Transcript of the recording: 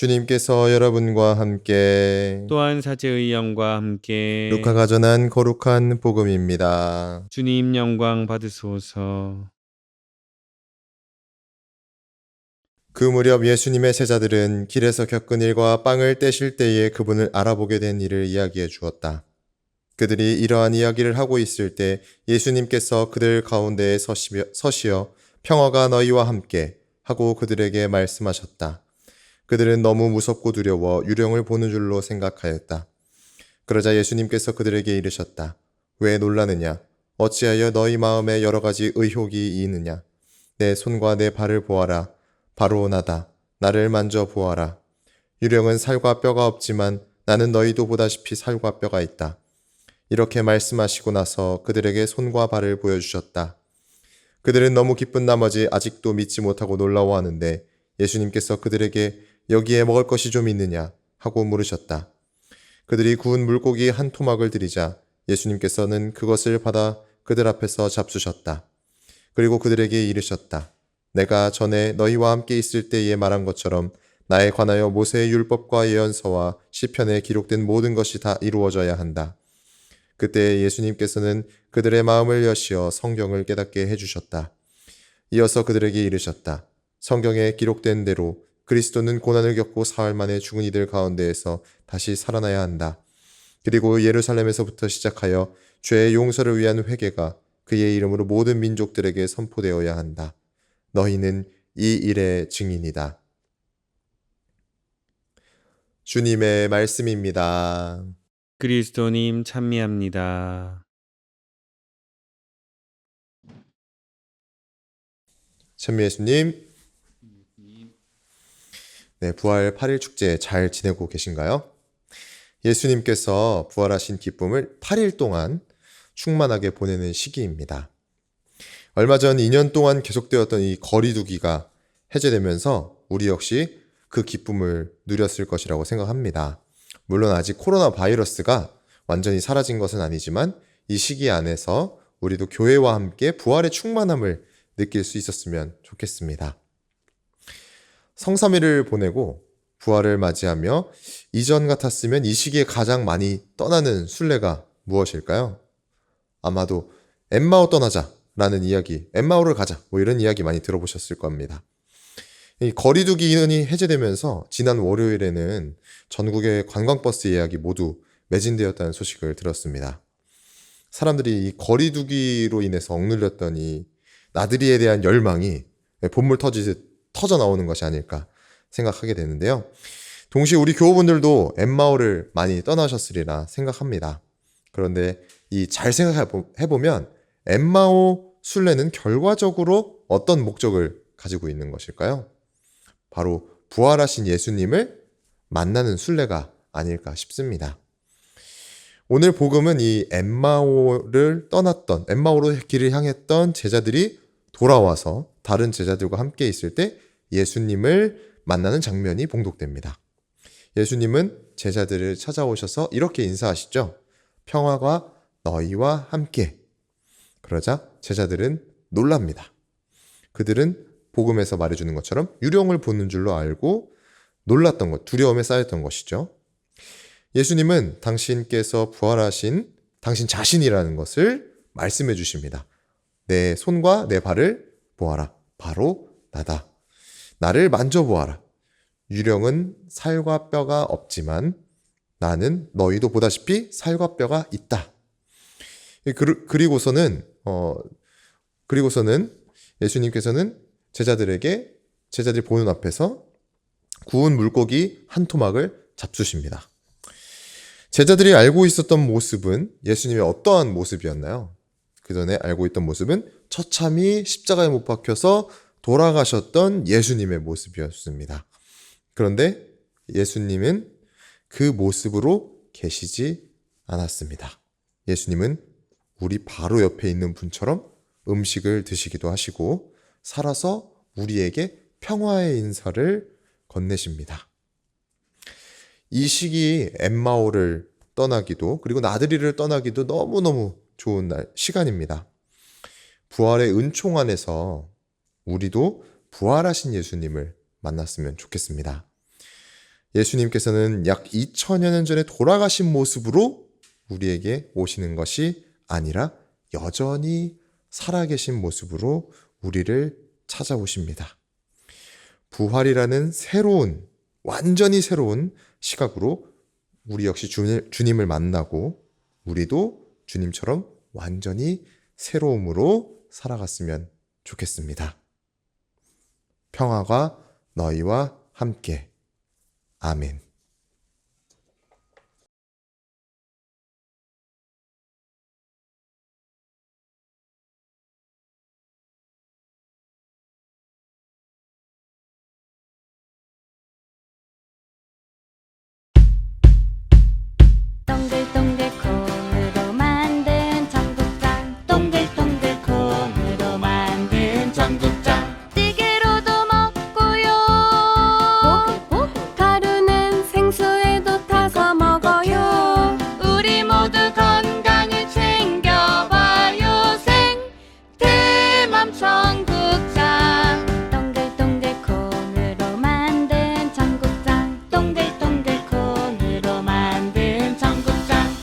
주님께서 여러분과 함께 또한 사제의 영과 함께 루카가 전한 거룩한 복음입니다. 주님 영광 받으소서. 그 무렵 예수님의 제자들은 길에서 겪은 일과 빵을 떼실 때에 그분을 알아보게 된 일을 이야기해 주었다. 그들이 이러한 이야기를 하고 있을 때 예수님께서 그들 가운데에 서시어 평화가 너희와 함께 하고 그들에게 말씀하셨다. 그들은 너무 무섭고 두려워 유령을 보는 줄로 생각하였다. 그러자 예수님께서 그들에게 이르셨다. 왜 놀라느냐? 어찌하여 너희 마음에 여러 가지 의혹이 있느냐? 내 손과 내 발을 보아라. 바로 나다. 나를 만져 보아라. 유령은 살과 뼈가 없지만 나는 너희도 보다시피 살과 뼈가 있다. 이렇게 말씀하시고 나서 그들에게 손과 발을 보여주셨다. 그들은 너무 기쁜 나머지 아직도 믿지 못하고 놀라워하는데 예수님께서 그들에게 여기에 먹을 것이 좀 있느냐 하고 물으셨다. 그들이 구운 물고기 한 토막을 드리자 예수님께서는 그것을 받아 그들 앞에서 잡수셨다. 그리고 그들에게 이르셨다. 내가 전에 너희와 함께 있을 때에 말한 것처럼 나에 관하여 모세의 율법과 예언서와 시편에 기록된 모든 것이 다 이루어져야 한다. 그때 예수님께서는 그들의 마음을 여시어 성경을 깨닫게 해주셨다. 이어서 그들에게 이르셨다. 성경에 기록된 대로 그리스도는 고난을 겪고 사흘 만에 죽은 이들 가운데에서 다시 살아나야 한다. 그리고 예루살렘에서부터 시작하여 죄의 용서를 위한 회개가 그의 이름으로 모든 민족들에게 선포되어야 한다. 너희는 이 일의 증인이다. 주님의 말씀입니다. 그리스도님 찬미합니다. 찬미 예수님, 네, 부활 8일 축제 잘 지내고 계신가요? 예수님께서 부활하신 기쁨을 8일 동안 충만하게 보내는 시기입니다. 얼마 전 2년 동안 계속되었던 이 거리두기가 해제되면서 우리 역시 그 기쁨을 누렸을 것이라고 생각합니다. 물론 아직 코로나 바이러스가 완전히 사라진 것은 아니지만 이 시기 안에서 우리도 교회와 함께 부활의 충만함을 느낄 수 있었으면 좋겠습니다. 성삼일을 보내고 부활을 맞이하며 이전 같았으면 이 시기에 가장 많이 떠나는 순례가 무엇일까요? 아마도 엠마오 떠나자라는 이야기, 엠마오를 가자 뭐 이런 이야기 많이 들어보셨을 겁니다. 이 거리두기 인원이 해제되면서 지난 월요일에는 전국의 관광버스 예약이 모두 매진되었다는 소식을 들었습니다. 사람들이 이 거리두기로 인해서 억눌렸던 이 나들이에 대한 열망이 본물 터지듯 터져 나오는 것이 아닐까 생각하게 되는데요. 동시에 우리 교우분들도 엠마오를 많이 떠나셨으리라 생각합니다. 그런데 이 잘 생각해보면 엠마오 순례는 결과적으로 어떤 목적을 가지고 있는 것일까요? 바로 부활하신 예수님을 만나는 순례가 아닐까 싶습니다. 오늘 복음은 이 엠마오로 길을 향했던 제자들이 돌아와서 다른 제자들과 함께 있을 때 예수님을 만나는 장면이 봉독됩니다. 예수님은 제자들을 찾아오셔서 이렇게 인사하시죠. 평화가 너희와 함께. 그러자 제자들은 놀랍니다. 그들은 복음에서 말해주는 것처럼 유령을 보는 줄로 알고 놀랐던 것, 두려움에 쌓였던 것이죠. 예수님은 당신께서 부활하신 당신 자신이라는 것을 말씀해 주십니다. 내 손과 내 발을 보아라. 바로 나다. 나를 만져보아라. 유령은 살과 뼈가 없지만 나는 너희도 보다시피 살과 뼈가 있다. 그리고서는 예수님께서는 제자들이 보는 앞에서 구운 물고기 한 토막을 잡수십니다. 제자들이 알고 있었던 모습은 예수님의 어떠한 모습이었나요? 그 전에 알고 있던 모습은 처참히 십자가에 못 박혀서 돌아가셨던 예수님의 모습이었습니다. 그런데 예수님은 그 모습으로 계시지 않았습니다. 예수님은 우리 바로 옆에 있는 분처럼 음식을 드시기도 하시고 살아서 우리에게 평화의 인사를 건네십니다. 이 시기 엠마오를 떠나기도 그리고 나들이를 떠나기도 너무너무 좋은 시간입니다. 부활의 은총 안에서 우리도 부활하신 예수님을 만났으면 좋겠습니다. 예수님께서는 약 2000여 년 전에 돌아가신 모습으로 우리에게 오시는 것이 아니라 여전히 살아계신 모습으로 우리를 찾아오십니다. 부활이라는 새로운, 완전히 새로운 시각으로 우리 역시 주님을 만나고 우리도 주님처럼 완전히 새로움으로 살아갔으면 좋겠습니다. 평화가 너희와 함께. 아멘.